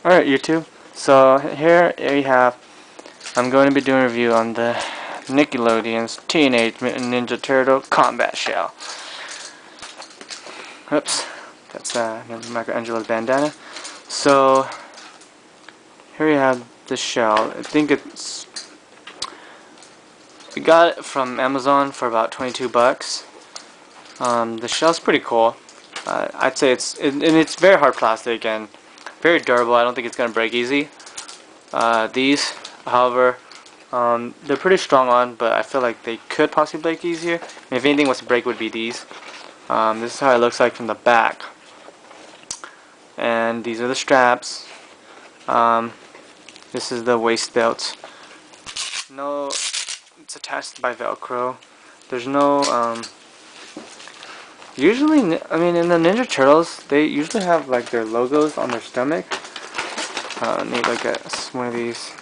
Alright, YouTube. So here we have, I'm going to be doing a review on the Nickelodeon's Teenage Mutant Ninja Turtle Combat Shell. Oops, that's Michelangelo's bandana. So here we have the shell. I think we got it from Amazon for about 22 bucks. The shell's pretty cool. I'd say it's very hard plastic and very durable. I don't think it's gonna break easy. These, however, they're pretty strong on, but I feel like they could possibly break easier. And if anything was to break, would be these. This is how it looks like from the back. And these are the straps. This is the waist belt. No, it's attached by Velcro. There's no, usually, I mean, in the Ninja Turtles, they usually have like their logos on their stomach. Need like one of these.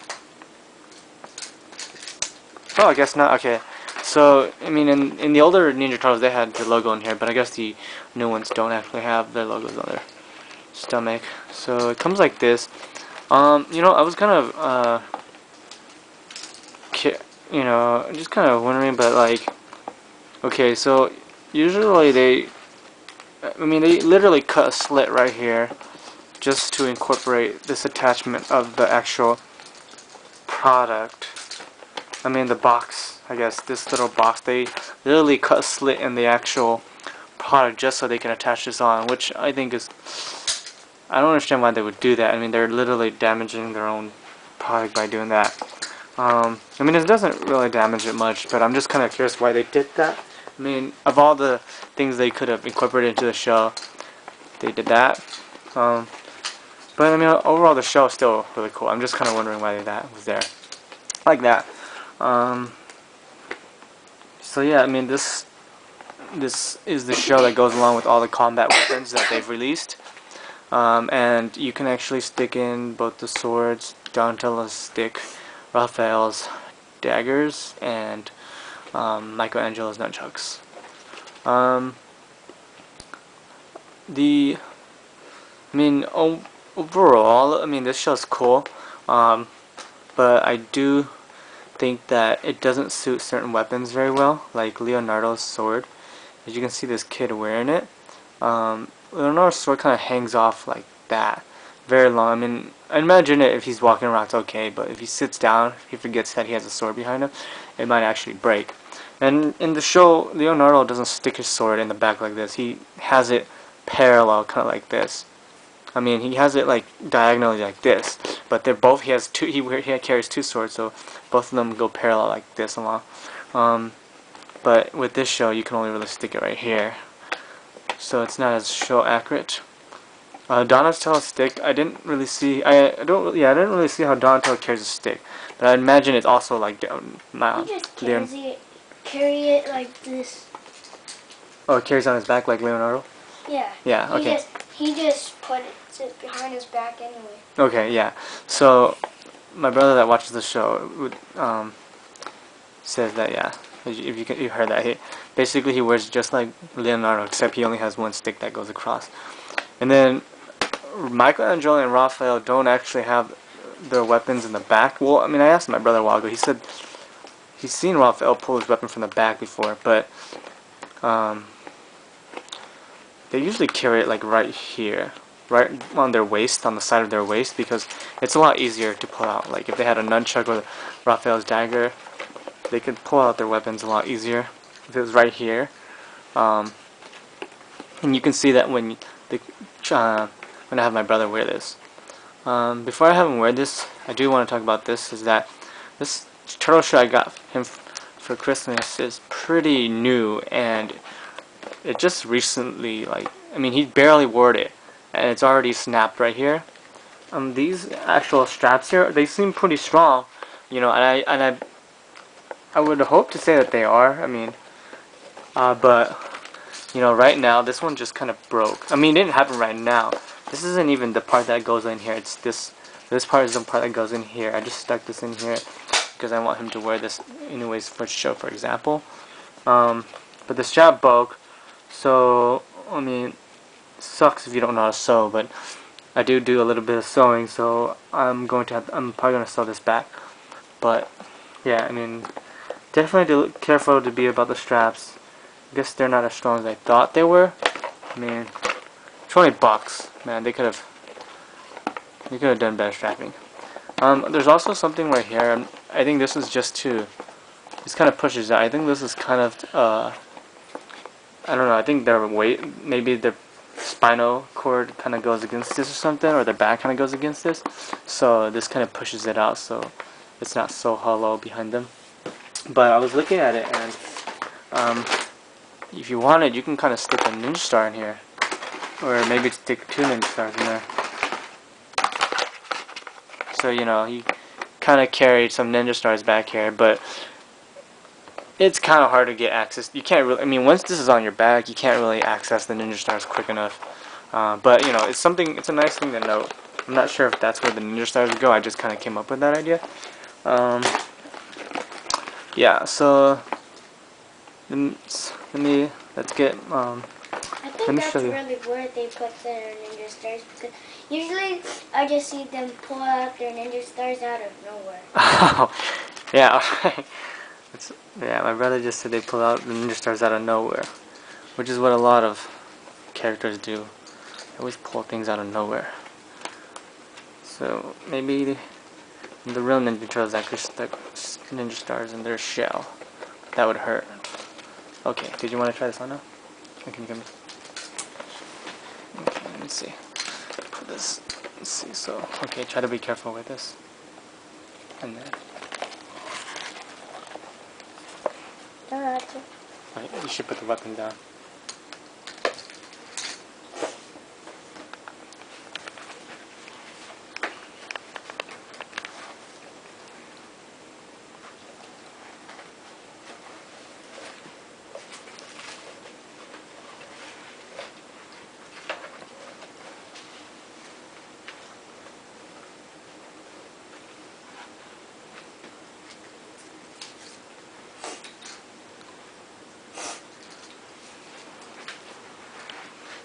Oh, I guess not. Okay, so I mean, in the older Ninja Turtles, they had the logo in here, but I guess the new ones don't actually have their logos on their stomach. So it comes like this. I was kind of just kind of wondering, but like, okay, so usually they literally cut a slit right here just to incorporate this attachment of the actual product. I mean the box, I guess, this little box, they literally cut a slit in the actual product just so they can attach this on, which I think is, I don't understand why they would do that. I mean, they're literally damaging their own product by doing that. I mean, it doesn't really damage it much, but I'm just kind of curious why they did that. I mean, of all the things they could have incorporated into the shell, they did that. But I mean, overall the shell is still really cool. I'm just kind of wondering why that was there, like that. So yeah, I mean, this is the shell that goes along with all the combat weapons that they've released. And you can actually stick in both the swords, Donatello's stick, Raphael's daggers, and Michelangelo's nunchucks. Overall, I mean, this shell's cool, but I do think that it doesn't suit certain weapons very well, like Leonardo's sword. As you can see, this kid wearing it. Leonardo's sword kind of hangs off like that, very long. I mean, I imagine it if he's walking around, it's okay, but if he sits down, he forgets that he has a sword behind him, it might actually break. And in the show, Leonardo doesn't stick his sword in the back like this. He has it parallel, kind of like this. I mean, he has it like diagonally like this, but they're both. He has two. He carries two swords, so both of them go parallel like this along. But with this show, you can only really stick it right here, so it's not as show accurate. Donatello's stick, I didn't really see. I didn't really see how Donatello carries a stick, but I imagine it's also like He just carry it like this. Oh, it carries on his back like Leonardo. Yeah. Yeah. Okay. He just put it behind his back anyway. Okay. Yeah. So my brother that watches the show would, says that, yeah, if you heard that, basically he wears just like Leonardo, except he only has one stick that goes across. And then Michelangelo and Raphael don't actually have their weapons in the back. Well, I mean, I asked my brother a while ago. He said he's seen Raphael pull his weapon from the back before, but they usually carry it like right here, right on their waist, on the side of their waist, because it's a lot easier to pull out. Like if they had a nunchuck or Raphael's dagger, they could pull out their weapons a lot easier if it was right here. And you can see that when I have my brother wear this. Before I have him wear this, I do want to talk about this. Is that this turtle shell I got him for Christmas is pretty new, and it just recently, like, I mean, he barely wore it, and it's already snapped right here. These actual straps here, they seem pretty strong, and I would hope to say that they are. I mean, but right now this one just kind of broke. I mean, it didn't happen right now. This isn't even the part that goes in here. It's this part is the part that goes in here. I just stuck this in here because I want him to wear this anyways for show, for example. But the strap broke. So, I mean, sucks if you don't know how to sew, but I do a little bit of sewing, so I'm probably gonna sew this back. But yeah, I mean, definitely careful to be about the straps. I guess they're not as strong as I thought they were. I mean, $20, man. They could have done better strapping. There's also something right here. I think this is just to. This kind of pushes out. I think this is kind of. I don't know. I think their weight, maybe the spinal cord kind of goes against this or something, or their back kind of goes against this. So this kind of pushes it out, so it's not so hollow behind them. But I was looking at it, and if you wanted, you can kind of stick a ninja star in here, or maybe stick 2 ninja stars in there. So you kind of carry some ninja stars back here, but it's kind of hard to get access. You can't really. I mean, once this is on your back, you can't really access the ninja stars quick enough. But it's something. It's a nice thing to note. I'm not sure if that's where the ninja stars go. I just kind of came up with that idea. Yeah. So let's get. I think Let me that's show you. really where they put their ninja stars, because usually I just see them pull out their ninja stars out of nowhere. Oh, yeah. Yeah, my brother just said they pull out the ninja stars out of nowhere, which is what a lot of characters do. They always pull things out of nowhere. So maybe the real Ninja Turtles actually stuck ninja stars in their shell. That would hurt. Okay, did you want to try this on now? Or can you come? Okay, let me see. Put this. Let's see. So, okay, try to be careful with this. And then. Right, you should put the weapon down.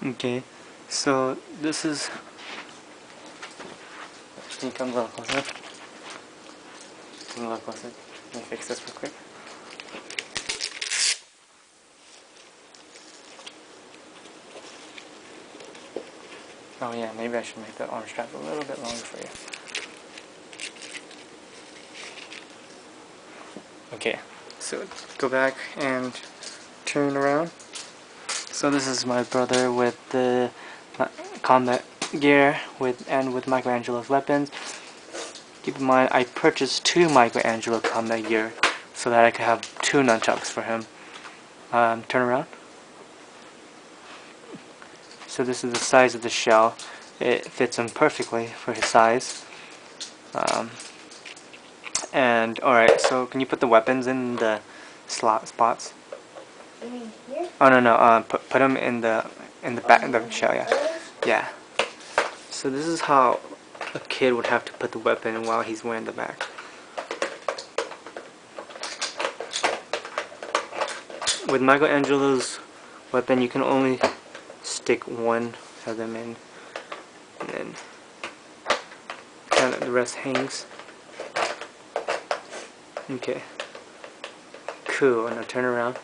Okay, so this is. Can you come a little closer? Come a little closer. Let me fix this real quick. Oh yeah, maybe I should make the arm strap a little bit longer for you. Okay, so go back and turn around. So this is my brother with the combat gear with Michelangelo's weapons. Keep in mind, I purchased 2 Michelangelo combat gear so that I could have 2 nunchucks for him. Turn around. So this is the size of the shell. It fits him perfectly for his size. And alright, so can you put the weapons in the spots? You mean here? Oh no, put them in the back in the shell, yeah. Yeah. So this is how a kid would have to put the weapon while he's wearing the back. With Michelangelo's weapon, you can only stick 1 of them in, and then kind of the rest hangs. Okay. Cool. Now turn around.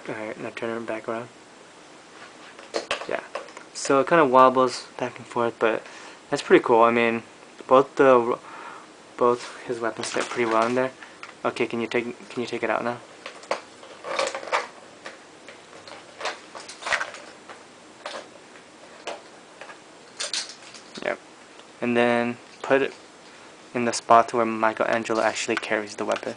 Alright, now turn it back around. Yeah. So it kind of wobbles back and forth, but that's pretty cool. I mean, both his weapons fit pretty well in there. Okay, can you take it out now? Yep. And then put it in the spot where Michelangelo actually carries the weapon.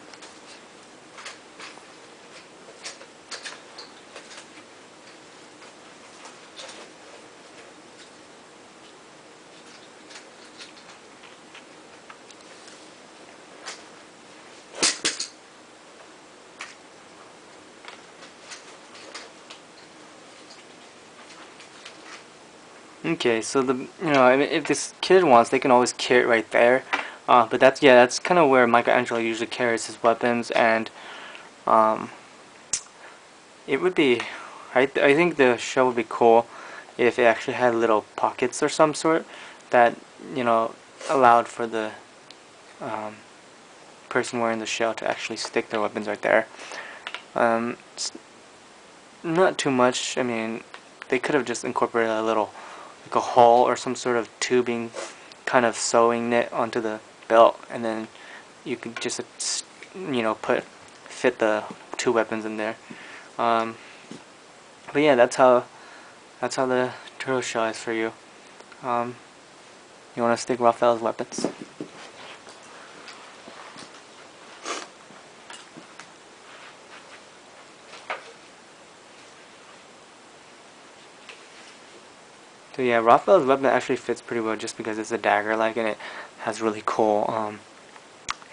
Okay, so I mean, if this kid wants, they can always carry it right there. But that's kind of where Michelangelo usually carries his weapons, and it would be, I think the show would be cool if it actually had little pockets or some sort that, you know, allowed for the person wearing the shell to actually stick their weapons right there. It's not too much. I mean, they could have just incorporated a little, like a hole or some sort of tubing kind of sewing knit onto the belt, and then you could just, you know, fit the two weapons in there. But yeah, that's how the turtle shell is for you. You want to stick Raphael's weapons? So yeah, Raphael's weapon actually fits pretty well just because it's a dagger-like and it has really cool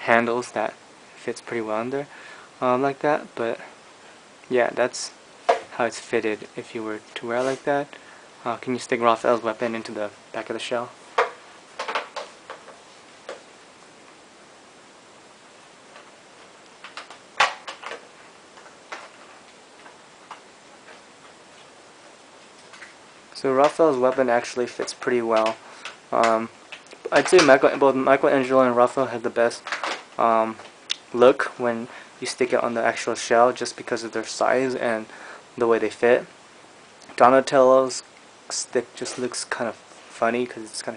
handles that fits pretty well in there, like that. But yeah, that's how it's fitted if you were to wear it like that. Can you stick Raphael's weapon into the back of the shell? So Raphael's weapon actually fits pretty well. I'd say both Michelangelo and Raphael have the best look when you stick it on the actual shell, just because of their size and the way they fit. Donatello's stick just looks kind of funny because it's kind of